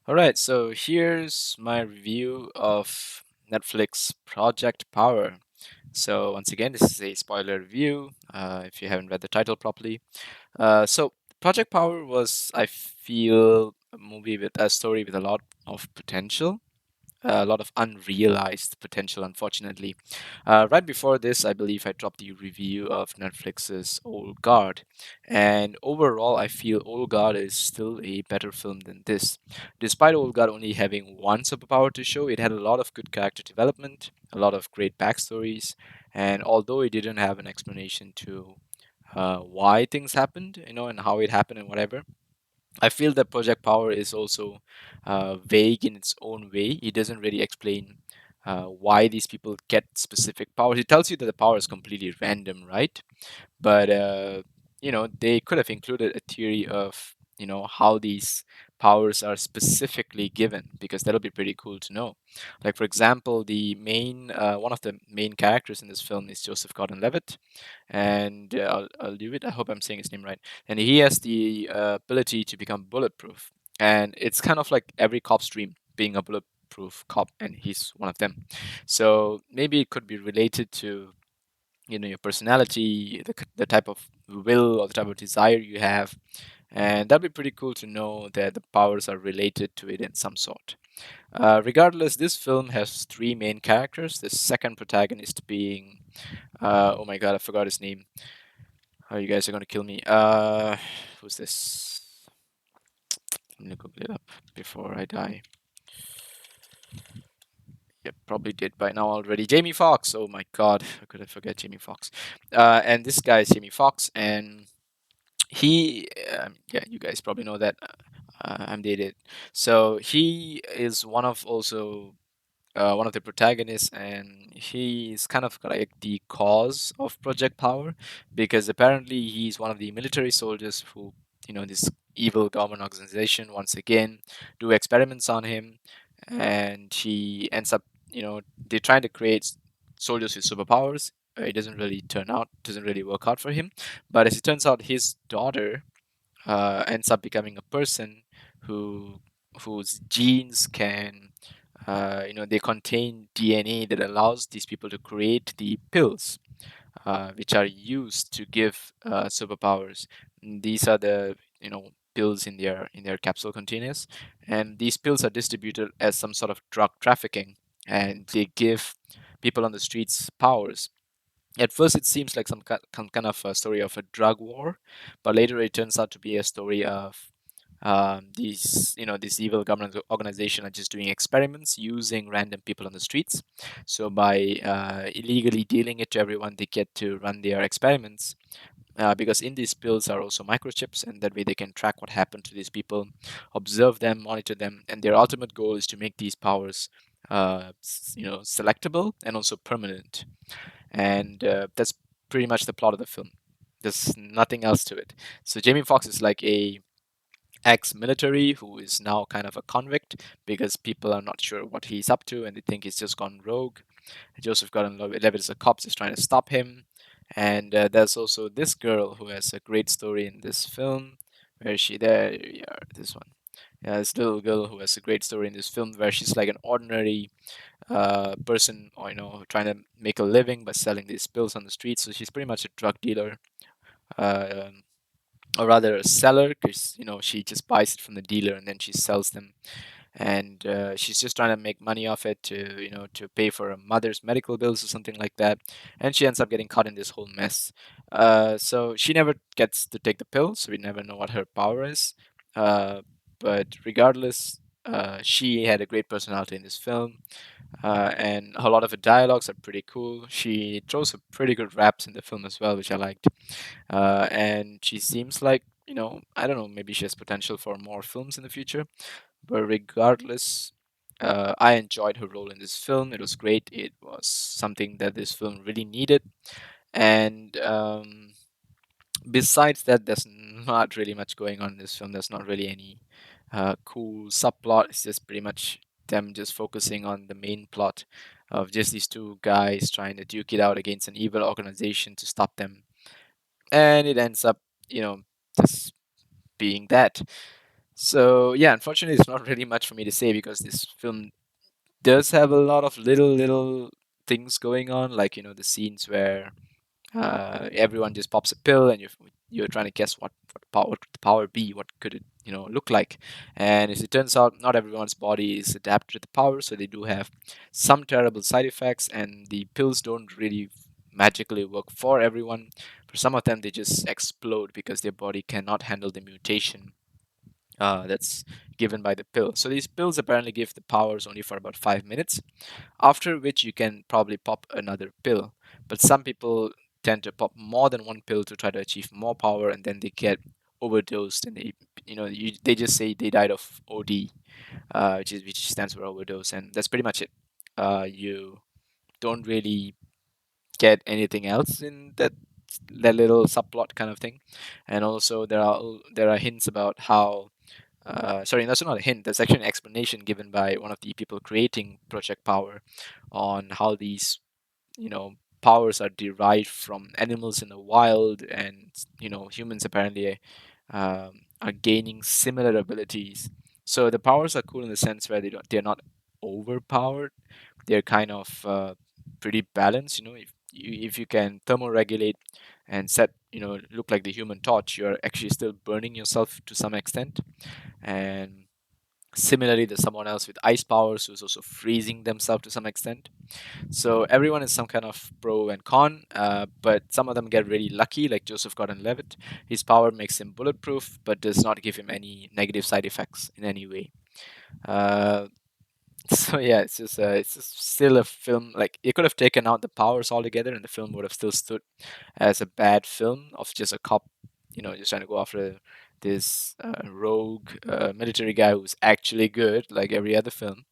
All right, so here's my review of Netflix Project Power. So once again, this is a spoiler review. If you haven't read the title properly, so Project Power was, I feel, a movie with a story with a lot of potential, a lot of unrealized potential, unfortunately. Right before this, I believe I dropped the review of Netflix's Old Guard, and overall, I feel Old Guard is still a better film than this. Despite Old Guard only having one superpower to show, it had a lot of good character development, a lot of great backstories, and although it didn't have an explanation to why things happened, and how it happened and whatever, I feel that Project Power is also vague in its own way. It doesn't really explain why these people get specific powers. It tells you that the power is completely random, right? But they could have included a theory of how these powers are specifically given, because that'll be pretty cool to know. Like, for example, the main one of the main characters in this film is Joseph Gordon-Levitt, and I'll do it. I hope I'm saying his name right. And he has the ability to become bulletproof, and it's kind of like every cop's dream, being a bulletproof cop, and he's one of them. So maybe it could be related to your personality, the type of will or the type of desire you have, and that'd be pretty cool to know that the powers are related to it in some sort. Regardless, this film has three main characters. The second protagonist being, oh my god, I forgot his name. Oh, you guys are gonna kill me. Who's this? Let me Google it up before I die. Yep, probably did by now already. Jamie Foxx. Oh my god, how could I forget Jamie Foxx? And this guy is Jamie Foxx, and he, yeah, you guys probably know that. I'm dated. So he is one of the protagonists, and he is kind of like the cause of Project Power, because apparently he's one of the military soldiers who, this evil government organization once again do experiments on him, and he ends up, they're trying to create soldiers with superpowers. It doesn't really work out for him. But as it turns out, his daughter ends up becoming a person who whose genes can they contain DNA that allows these people to create the pills, which are used to give superpowers. These are the pills in their capsule containers, and these pills are distributed as some sort of drug trafficking, and they give people on the streets powers. At first, it seems like some kind of a story of a drug war, but later it turns out to be a story of this evil government organization are just doing experiments using random people on the streets. So by illegally dealing it to everyone, they get to run their experiments. Because in these pills are also microchips, and that way they can track what happened to these people, observe them, monitor them, and their ultimate goal is to make these powers, selectable and also permanent. And that's pretty much the plot of the film. There's nothing else to it. So Jamie Foxx is like a ex-military who is now kind of a convict, because people are not sure what he's up to and they think he's just gone rogue. Joseph Gordon-Levitt is a cop, is trying to stop him. And there's also this girl who has a great story in this film. Where is she? There we are. This one. Yeah, this little girl who has a great story in this film, where she's like an ordinary person, or trying to make a living by selling these pills on the street. So she's pretty much a drug dealer, uh, or rather a seller, because she just buys it from the dealer and then she sells them. And she's just trying to make money off it to to pay for her mother's medical bills or something like that. And she ends up getting caught in this whole mess. So she never gets to take the pill, so we never know what her power is. But regardless, she had a great personality in this film, and a lot of her dialogues are pretty cool. She throws some pretty good raps in the film as well, which I liked. And she seems like, I don't know, maybe she has potential for more films in the future. But regardless, I enjoyed her role in this film. It was great. It was something that this film really needed. And besides that, there's not really much going on in this film. There's not really any cool subplot. It's just pretty much them just focusing on the main plot of just these two guys trying to duke it out against an evil organization to stop them. And it ends up, just being that. So yeah, unfortunately, it's not really much for me to say because this film does have a lot of little things going on, like the scenes where everyone just pops a pill and you're trying to guess what could the power be, what could it look like. And as it turns out, not everyone's body is adapted to the power, so they do have some terrible side effects, and the pills don't really magically work for everyone. For some of them, they just explode because their body cannot handle the mutation that's given by the pill. So these pills apparently give the powers only for about 5 minutes, after which you can probably pop another pill. But some people tend to pop more than one pill to try to achieve more power, and then they get overdosed, and they just say they died of OD, which stands for overdose, and that's pretty much it. You don't really get anything else in that little subplot kind of thing. And also there are hints about how sorry, that's not a hint. That's actually an explanation given by one of the people creating Project Power on how these, powers are derived from animals in the wild, and humans apparently are gaining similar abilities. So the powers are cool in the sense where they're not overpowered. They're kind of pretty balanced. If you can thermoregulate and set, look like the Human Torch, you're actually still burning yourself to some extent. And similarly, there's someone else with ice powers who's also freezing themselves to some extent. So everyone is some kind of pro and con, but some of them get really lucky, like Joseph Gordon-Levitt. His power makes him bulletproof, but does not give him any negative side effects in any way. Uh, so yeah, it's just still a film. Like, you could have taken out the powers altogether, and the film would have still stood as a bad film of just a cop, just trying to go after this rogue military guy who's actually good, like every other film.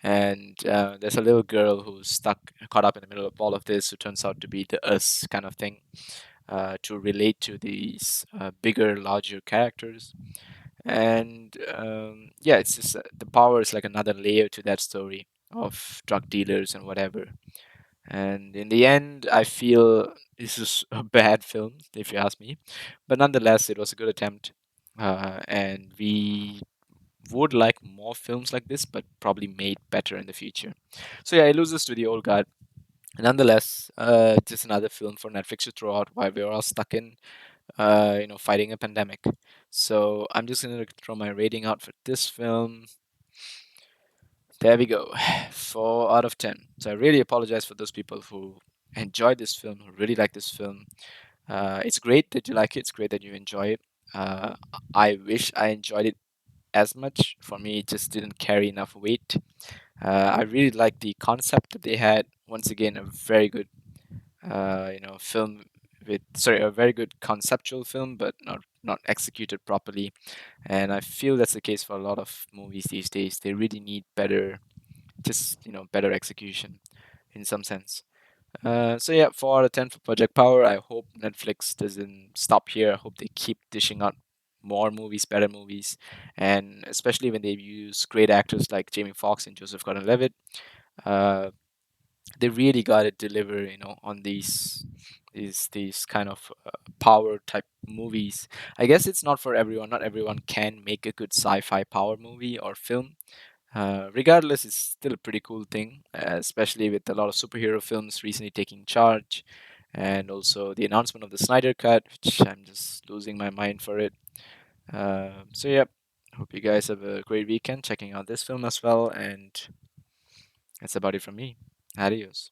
And there's a little girl who's caught up in the middle of all of this, who turns out to be the us kind of thing, to relate to these bigger, larger characters. And yeah, it's just the power is like another layer to that story of drug dealers and whatever. And in the end, I feel this is a bad film, if you ask me. But nonetheless, it was a good attempt. And we would like more films like this, but probably made better in the future. So yeah, it loses to the old guard. Nonetheless, just another film for Netflix to throw out while we're all stuck in, fighting a pandemic. So I'm just gonna throw my rating out for this film. There we go, 4 out of 10. So I really apologize for those people who enjoyed this film, who really like this film. It's great that you like it. It's great that you enjoy it. Uh, I wish I enjoyed it as much. For me, it just didn't carry enough weight. I really like the concept that they had. Once again, a very good, film a very good conceptual film, but not executed properly. And I feel that's the case for a lot of movies these days. They really need better execution in some sense. So yeah, 4 out of 10 for Project Power. I hope Netflix doesn't stop here. I hope they keep dishing out more movies, better movies, and especially when they use great actors like Jamie Foxx and Joseph Gordon-Levitt. Uh, they really got to deliver, on these kind of power type movies. I guess it's not for everyone. Not everyone can make a good sci-fi power movie or film. Regardless, it's still a pretty cool thing, especially with a lot of superhero films recently taking charge, and also the announcement of the Snyder Cut, which I'm just losing my mind for it. So, yeah, hope you guys have a great weekend checking out this film as well, and that's about it from me. Adios.